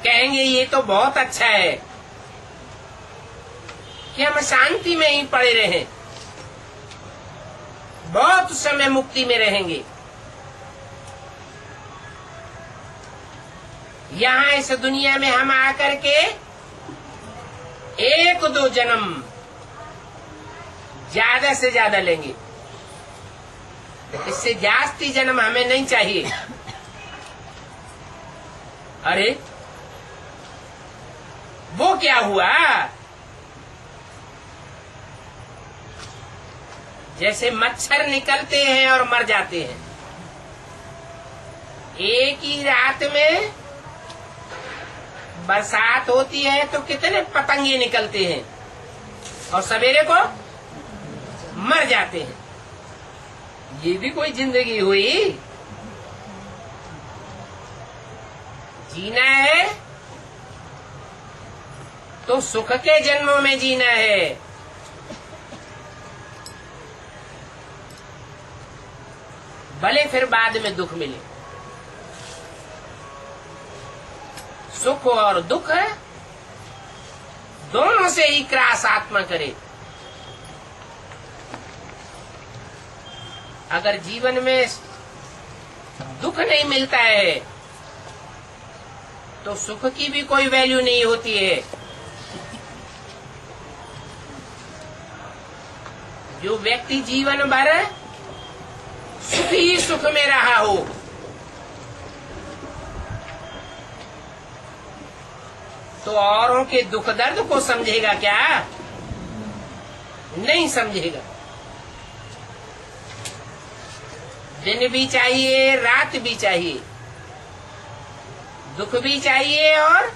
A: कहेंगे ये तो बहुत अच्छा है कि हम शांति में ही पड़े रहें, बहुत समय मुक्ति में रहेंगे। यहाँ इस दुनिया में हम आकर के 1-2 जन्म ज्यादा से ज्यादा लेंगे, इससे जास्ती जन्म हमें नहीं चाहिए। अरे वो क्या हुआ? जैसे मच्छर निकलते हैं और मर जाते हैं, एक ही रात में बरसात होती है तो कितने पतंगे निकलते हैं और सवेरे को मर जाते हैं। ये भी कोई जिंदगी हुई? जीना है तो सुख के जन्मों में जीना है, भले फिर बाद में दुख मिले। सुख और दुख दोनों से ही क्रास आत्मा करे। अगर जीवन में दुख नहीं मिलता है तो सुख की भी कोई वैल्यू नहीं होती है। जो व्यक्ति जीवन भर सुख ही सुख में रहा हो, तो औरों के दुख दर्द को समझेगा क्या? नहीं समझेगा। दिन भी चाहिए, रात भी चाहिए, दुख भी चाहिए और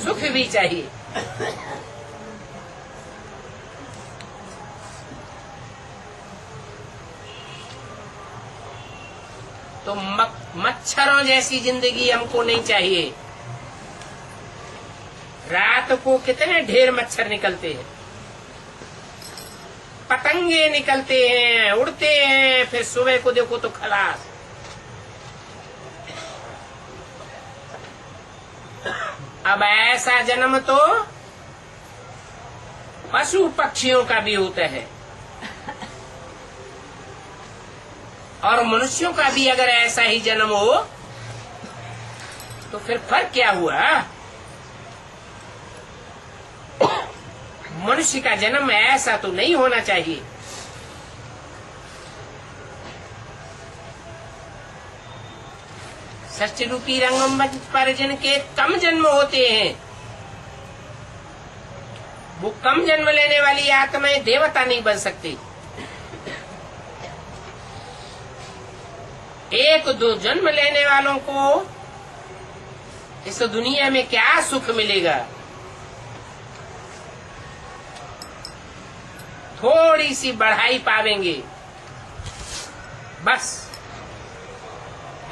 A: सुख भी चाहिए। तो मच्छरों जैसी जिंदगी हमको नहीं चाहिए। रात को कितने ढेर मच्छर निकलते हैं, पतंगे निकलते हैं, उड़ते हैं, फिर सुबह को देखो तो खलास। अब ऐसा जन्म तो पशु पक्षियों का भी होता है, और मनुष्यों का भी अगर ऐसा ही जन्म हो तो फिर फर्क क्या हुआ? मनुष्य का जन्म ऐसा तो नहीं होना चाहिए। षष्ठ रूपी रंगमंच पर जिनके कम जन्म होते हैं, वो कम जन्म लेने वाली आत्माएं देवता नहीं बन सकती। एक दो जन्म लेने वालों को इस दुनिया में क्या सुख मिलेगा? थोड़ी सी बढ़ाई पावेंगे बस,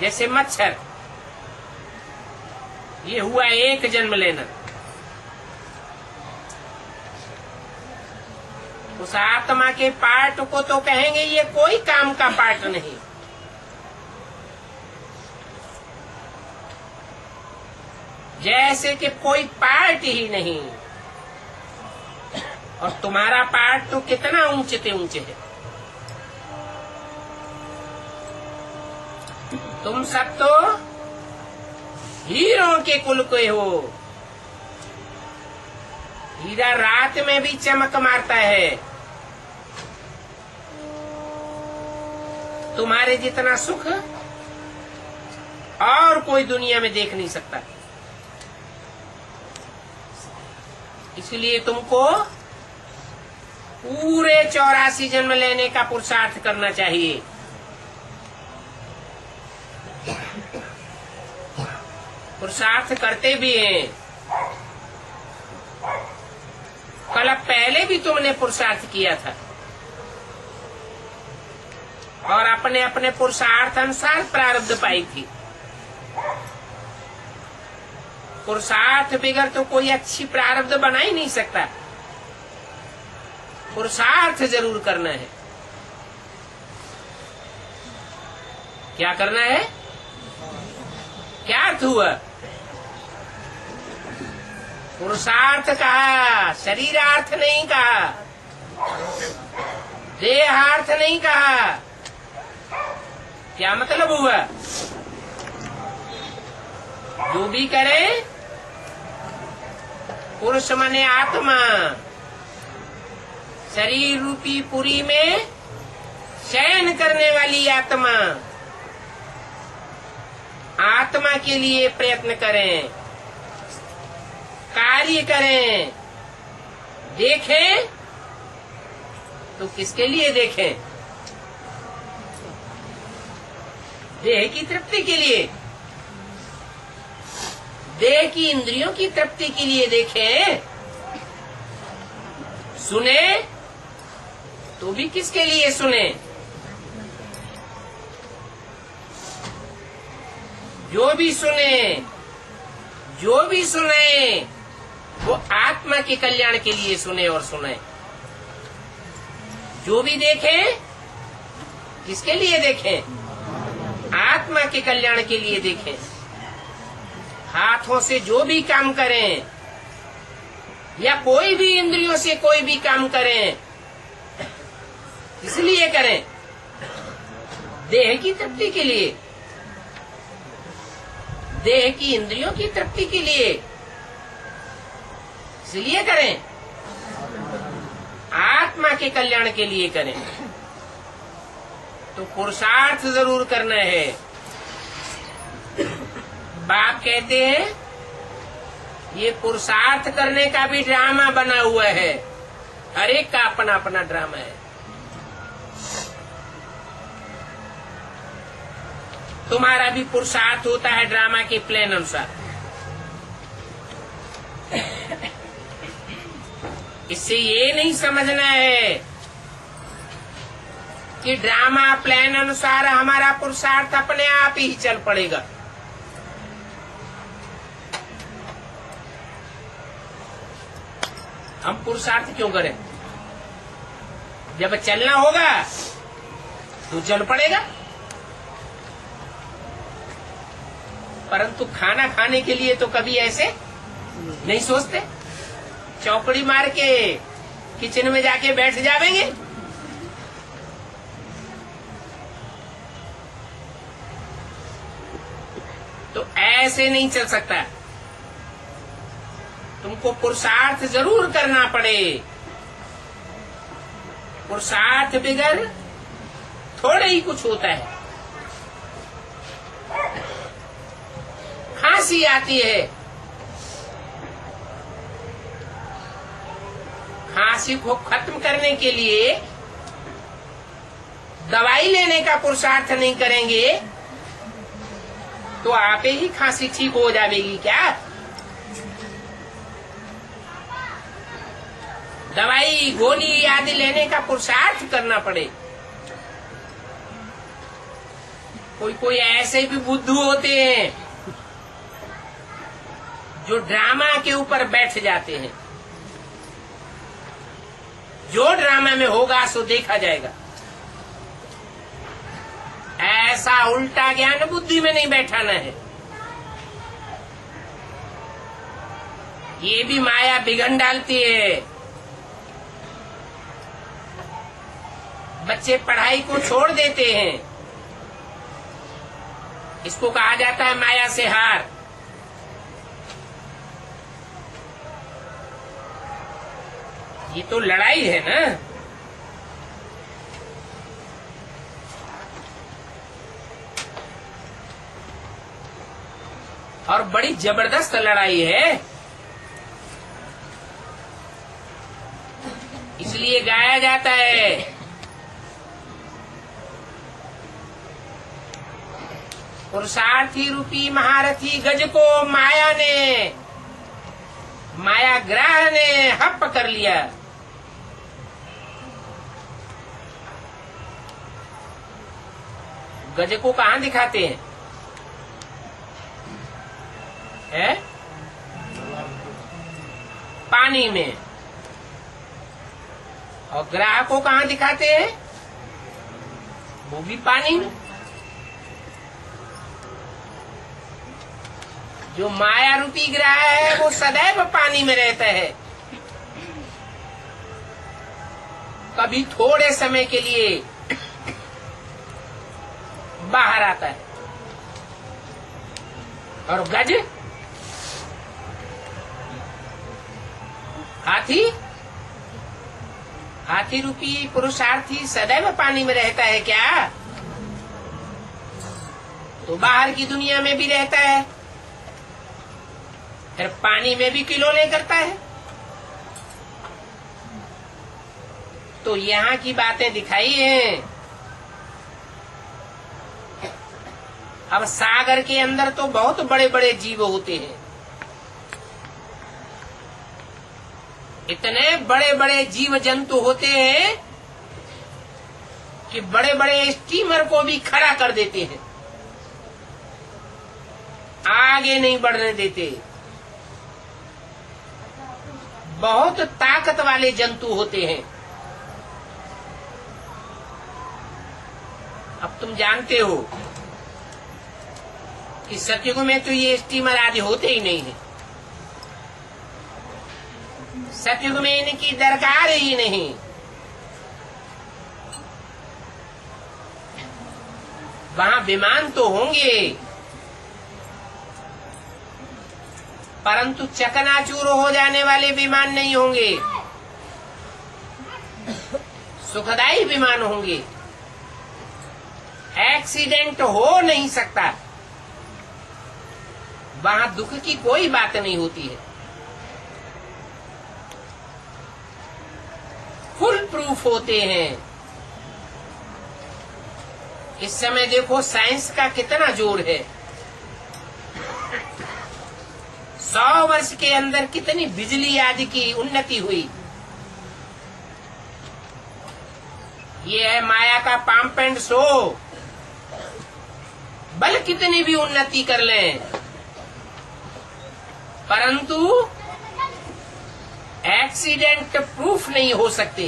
A: जैसे मच्छर। ये हुआ एक जन्म लेना। उस आत्मा के पार्ट को तो कहेंगे ये कोई काम का पार्ट नहीं। जैसे कि कोई पार्ट ही नहीं। और तुम्हारा पार्ट तो कितना ऊंचे से ऊंचे है। तुम सब तो हीरों के कुल के हो। हीरा रात में भी चमक मारता है। तुम्हारे जितना सुख और कोई दुनिया में देख नहीं सकता। इसलिए तुमको पूरे 84 जन्म लेने का पुरुषार्थ करना चाहिए। पुरुषार्थ करते भी हैं। कल पहले भी तुमने पुरुषार्थ किया था और अपने अपने पुरुषार्थ अनुसार प्रारब्ध पाई थी। पुरुषार्थ बगैर तो कोई अच्छी प्रारब्ध बना ही नहीं सकता। पुरुषार्थ जरूर करना है। क्या करना है? क्या अर्थ हुआ? पुरुषार्थ कहा, शरीरार्थ नहीं कहा, देहार्थ नहीं कहा। क्या मतलब हुआ? जो भी करे, पुरुष माने आत्मा, शरीर रूपी पुरी में शयन करने वाली आत्मा, आत्मा के लिए प्रयत्न करें, कार्य करें। देखें तो किसके लिए देखें? देह की तृप्ति के लिए, देह की इंद्रियों की तृप्ति के लिए देखें। सुने तो भी किसके लिए सुने? जो भी सुने, जो भी सुने, वो आत्मा के कल्याण के लिए सुने और सुने। जो भी देखें, किसके लिए देखें? आत्मा के कल्याण के लिए देखें। हाथों से जो भी काम करें या कोई भी इंद्रियों से कोई भी काम करें, इसलिए करें देह की तृप्ति के लिए, देह की इंद्रियों की तृप्ति के लिए, इसलिए करें आत्मा के कल्याण के लिए करें। तो पुरुषार्थ जरूर करना है। बाप कहते हैं ये पुरुषार्थ करने का भी ड्रामा बना हुआ है। हर एक का अपना अपना ड्रामा है। तुम्हारा भी पुरुषार्थ होता है ड्रामा के प्लान अनुसार। इससे ये नहीं समझना है कि ड्रामा प्लान अनुसार हमारा पुरुषार्थ अपने आप ही चल पड़ेगा। हम पुरुषार्थ क्यों करें? जब चलना होगा तो चल पड़ेगा। परंतु खाना खाने के लिए तो कभी ऐसे नहीं सोचते। चौकड़ी मार के किचन में जाके बैठ जावेंगे। तो ऐसे नहीं चल सकता। तुमको पुरुषार्थ जरूर करना पड़े। पुरुषार्थ बगैर थोड़े ही कुछ होता है। खांसी आती है, खांसी को खत्म करने के लिए दवाई लेने का पुरुषार्थ नहीं करेंगे तो आपे ही खांसी ठीक हो जाएगी क्या? दवाई गोली आदि लेने का पुरुषार्थ करना पड़े। कोई कोई ऐसे भी बुद्धू होते हैं जो ड्रामा के ऊपर बैठ जाते हैं, जो ड्रामा में होगा सो देखा जाएगा। ऐसा उल्टा ज्ञान बुद्धि में नहीं बैठाना है। ये भी माया बिगड़ डालती है। बच्चे पढ़ाई को छोड़ देते हैं, इसको कहा जाता है माया से हार। ये तो लड़ाई है ना। और बड़ी जबरदस्त लड़ाई है। इसलिए गाया जाता है, पुरुषार्थी रूपी महारथी गज को माया ग्रह ने हप कर लिया। गज को कहाँ दिखाते हैं? है पानी में। और ग्रह को कहाँ दिखाते हैं? वो भी पानी में। जो माया रूपी ग्रह है वो सदैव पानी में रहता है, कभी थोड़े समय के लिए बाहर आता है। और गज हाथी रूपी पुरुषार्थी सदैव पानी में रहता है क्या? तो बाहर की दुनिया में भी रहता है, फिर पानी में भी किलोले करता है। तो यहाँ की बातें दिखाई हैं। अब सागर के अंदर तो बहुत बड़े बड़े जीव होते हैं। इतने बड़े बड़े जीव जंतु होते हैं कि बड़े बड़े स्टीमर को भी खड़ा कर देते हैं, आगे नहीं बढ़ने देते। बहुत ताकत वाले जंतु होते हैं। अब तुम जानते हो कि सतयुग में तो ये स्टीमर आदि होते ही नहीं है। सतयुग में इनकी दरकार ही नहीं। वहां विमान तो होंगे, परंतु चकनाचूर हो जाने वाले विमान नहीं होंगे, सुखदायी विमान होंगे। एक्सीडेंट हो नहीं सकता, वहां दुख की कोई बात नहीं होती है। फुल प्रूफ होते हैं। इस समय देखो साइंस का कितना जोर है। 100 वर्ष के अंदर कितनी बिजली आदि की उन्नति हुई। ये है माया का पंप एंड शो। बल कितनी भी उन्नति कर लें, परंतु एक्सीडेंट प्रूफ नहीं हो सकते।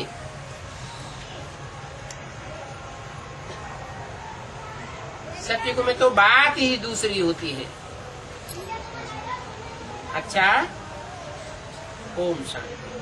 A: सतयुग में तो बात ही दूसरी होती है। अच्छा, ओम शांति।